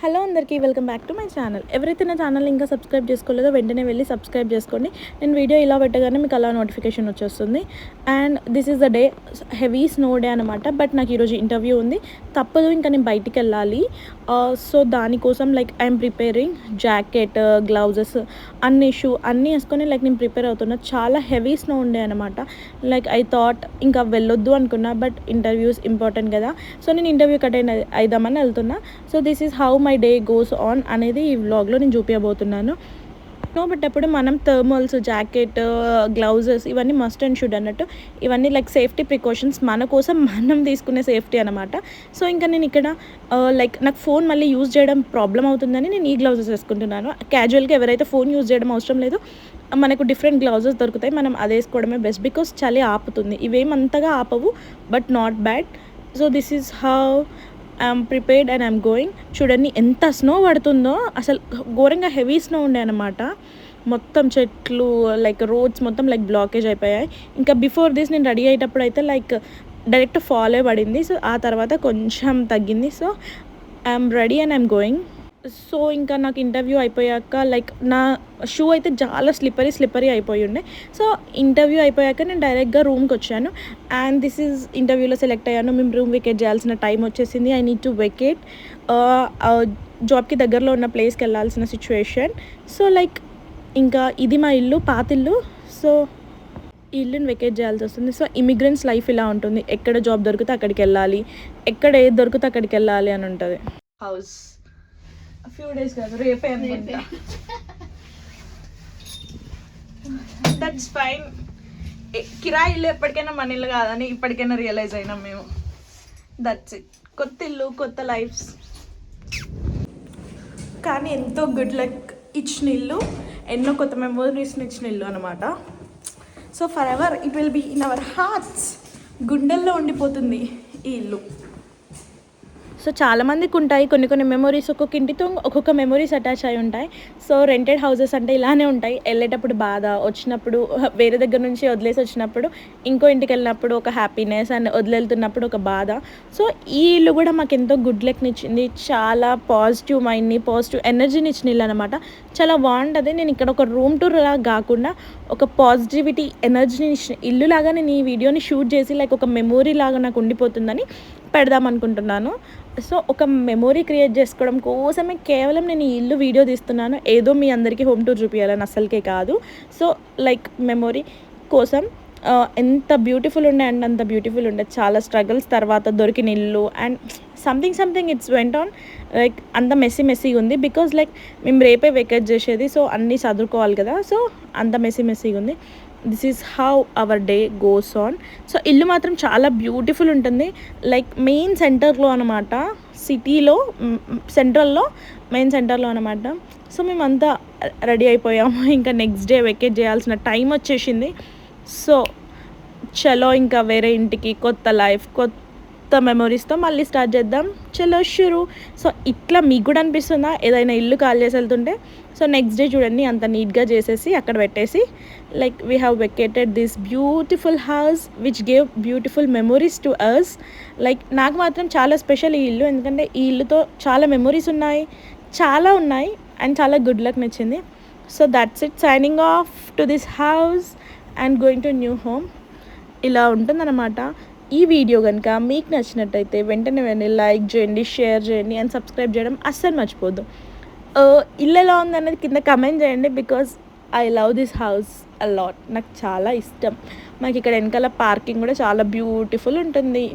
Hello అందరికీ welcome back to my channel. ఎవరైతే నా ఛానల్ ఇంకా సబ్స్క్రైబ్ చేసుకోలేదో వెంటనే వెళ్ళి సబ్స్క్రైబ్ చేసుకోండి. నేను వీడియో ఇలా పెట్టగానే మీకు అలా నోటిఫికేషన్ వచ్చేస్తుంది. And this is the day, heavy snow day అనమాట. బట్ నాకు ఈరోజు ఇంటర్వ్యూ ఉంది, తప్పదు, ఇంకా నేను బయటికి వెళ్ళాలి. సో దానికోసం I'm preparing jacket, gloves, shoe అన్నీ వేసుకొని నేను ప్రిపేర్ అవుతున్నా. చాలా హెవీ స్నో ఉండే అనమాట. ఐ థాట్ ఇంకా వెళ్ళొద్దు అనుకున్నా, బట్ ఇంటర్వ్యూస్ ఇంపార్టెంట్ కదా. సో నేను ఇంటర్వ్యూకి అటెండ్ అయిదామని వెళ్తున్నా. So this is how my day goes on అనేది ఈ వ్లాగ్లో నేను చూపించబోతున్నాను. స్నో పడ్డప్పుడు మనం థర్మల్స్, జాకెట్, గ్లౌజెస్ ఇవన్నీ మస్ట్ అండ్ షుడ్ అన్నట్టు. ఇవన్నీ సేఫ్టీ ప్రికాషన్స్, మన కోసం మనం తీసుకునే సేఫ్టీ అనమాట. సో ఇంకా నేను ఇక్కడ నాకు ఫోన్ మళ్ళీ యూజ్ చేయడం ప్రాబ్లం అవుతుందని నేను ఈ గ్లౌజెస్ వేసుకుంటున్నాను. క్యాజువల్గా ఎవరైతే ఫోన్ యూజ్ చేయడం అవసరం లేదు, మనకు డిఫరెంట్ గ్లౌజెస్ దొరుకుతాయి, మనం అది వేసుకోవడమే బెస్ట్. బికాస్ చలి ఆపుతుంది, ఇవేమంతగా ఆపవు, but not bad. So this is how I'm prepared and I'm going. చూడండి ఎంత స్నో పడుతుందో, అసలు ఘోరంగా హెవీ స్నో ఉండే అనమాట. మొత్తం చెట్లు రోడ్స్ మొత్తం బ్లాకేజ్ అయిపోయాయి. ఇంకా బిఫోర్ దిస్ నేను రెడీ అయ్యేటప్పుడు అయితే డైరెక్ట్ ఫాలో పడింది. సో ఆ తర్వాత కొంచెం తగ్గింది. So I'm ready and I'm going. So ఇంకా నాకు ఇంటర్వ్యూ అయిపోయాక నా షూ అయితే చాలా స్లిప్పరీ అయిపోయి ఉండే. సో ఇంటర్వ్యూ అయిపోయాక నేను డైరెక్ట్గా రూమ్కి వచ్చాను. అండ్ దిస్ ఈజ్ ఇంటర్వ్యూలో సెలెక్ట్ అయ్యాను. మేము రూమ్ వెకేట్ చేయాల్సిన టైం వచ్చేసింది. I need to vacate. జాబ్కి దగ్గరలో ఉన్న ప్లేస్కి వెళ్ళాల్సిన సిచ్యువేషన్. సో ఇంకా ఇది మా ఇల్లు, పాతిల్లు. సో ఈ ఇల్లుని వెకేట్ చేయాల్సి వస్తుంది. సో ఇమిగ్రెంట్స్ లైఫ్ ఇలా ఉంటుంది, ఎక్కడ జాబ్ దొరికితే అక్కడికి వెళ్ళాలి, ఎక్కడ ఏది దొరికితే అక్కడికి వెళ్ళాలి అని ఉంటుంది. హౌస్ ఫ్యూ డేస్ కాదు, రేపే అనుకుంటా. That's fine. కిరాయి ఇల్లు ఎప్పటికైనా మన ఇల్లు కాదని ఇప్పటికైనా రియలైజ్ అయినాం మేము. That's it. కొత్త ఇల్లు, కొత్త లైఫ్స్, కానీ ఎంతో గుడ్ లక్ ఇచ్చిన ఇల్లు, ఎన్నో కొత్త మెమోరీస్ని ఇచ్చిన ఇల్లు అనమాట. So forever it will be in our hearts. గుండెల్లో ఉండిపోతుంది ఈ ఇల్లు. సో చాలామందికి ఉంటాయి కొన్ని మెమొరీస్, ఒక్కొక్క ఇంటితో ఒక్కొక్క మెమొరీస్ అటాచ్ అయి ఉంటాయి. సో రెంటెడ్ హౌసెస్ అంటే ఇలానే ఉంటాయి. వెళ్ళేటప్పుడు బాధ, వచ్చినప్పుడు వేరే దగ్గర నుంచి వదిలేసి వచ్చినప్పుడు ఇంకో ఇంటికి వెళ్ళినప్పుడు ఒక హ్యాపీనెస్, అండ్ వదిలేతున్నప్పుడు ఒక బాధ. సో ఈ ఇల్లు కూడా మాకు ఎంతో గుడ్ లక్ని ఇచ్చింది. చాలా పాజిటివ్ మైండ్ని, పాజిటివ్ ఎనర్జీని ఇచ్చిన ఇల్లు అనమాట. చాలా బాగుంటుంది. నేను ఇక్కడ ఒక రూమ్ టూర్ లాగా కాకుండా ఒక పాజిటివిటీ ఎనర్జీని ఇచ్చిన ఇల్లు లాగా నేను ఈ వీడియోని షూట్ చేసి ఒక మెమొరీ లాగా నాకు ఉండిపోతుందని పెడదాం అనుకుంటున్నాను. సో ఒక మెమొరీ క్రియేట్ చేసుకోవడం కోసమే కేవలం నేను ఈ ఇల్లు వీడియో తీస్తున్నాను. ఏదో మీ అందరికీ హోమ్ టూర్ చూపించాలని అస్సలకే కాదు. సో మెమొరీ కోసం ఎంత బ్యూటిఫుల్ ఉండే అండ్ అంత బ్యూటిఫుల్ ఉండే. చాలా స్ట్రగుల్స్ తర్వాత దొరికిన ఇల్లు. And something it's went on అంత మెస్సీగా ఉంది. బికాజ్ మేము రేపే వెకేట్ చేసేది. సో అన్నీ చదువుకోవాలి కదా. సో అంత మెస్సీగా ఉంది. This is how our day goes on. So ఇల్లు మాత్రం చాలా బ్యూటిఫుల్ ఉంటుంది. మెయిన్ సెంటర్లో అనమాట, సిటీలో మెయిన్ సెంటర్లో అనమాట. సో మేమంతా రెడీ అయిపోయాము. ఇంకా నెక్స్ట్ డే వెకేట్ చేయాల్సిన టైం వచ్చేసింది. సో చలో ఇంకా వేరే ఇంటికి, కొత్త లైఫ్, కొత్త మెమొరీస్తో మళ్ళీ స్టార్ట్ చేద్దాం. చలో షురు. సో ఇట్లా మీకు కూడా అనిపిస్తుందా ఏదైనా ఇల్లు కాల్ చేసి వెళ్తుంటే? సో నెక్స్ట్ డే చూడండి, అంత నీట్గా చేసేసి అక్కడ పెట్టేసి we have vacated this beautiful house which gave beautiful memories to us. నాకు మాత్రం చాలా స్పెషల్ ఈ ఇల్లు, ఎందుకంటే ఈ ఇల్లుతో చాలా మెమొరీస్ ఉన్నాయి అండ్ చాలా గుడ్ లక్ నచ్చింది. So that's it. Signing off to this house and going to new home. ఇలా ఉంటుందన్నమాట. ఈ వీడియో కనుక మీకు నచ్చినట్టయితే వెంటనే లైక్ చేయండి, షేర్ చేయండి, అండ్ సబ్స్క్రైబ్ చేయడం అస్సలు మర్చిపోద్దు. ఇల్లు ఎలా ఉందనేది కింద కమెంట్ చేయండి. Because I love this house a lot. నాకు చాలా ఇష్టం. మాకు ఇక్కడ వెనకాల పార్కింగ్ కూడా చాలా బ్యూటిఫుల్ ఉంటుంది.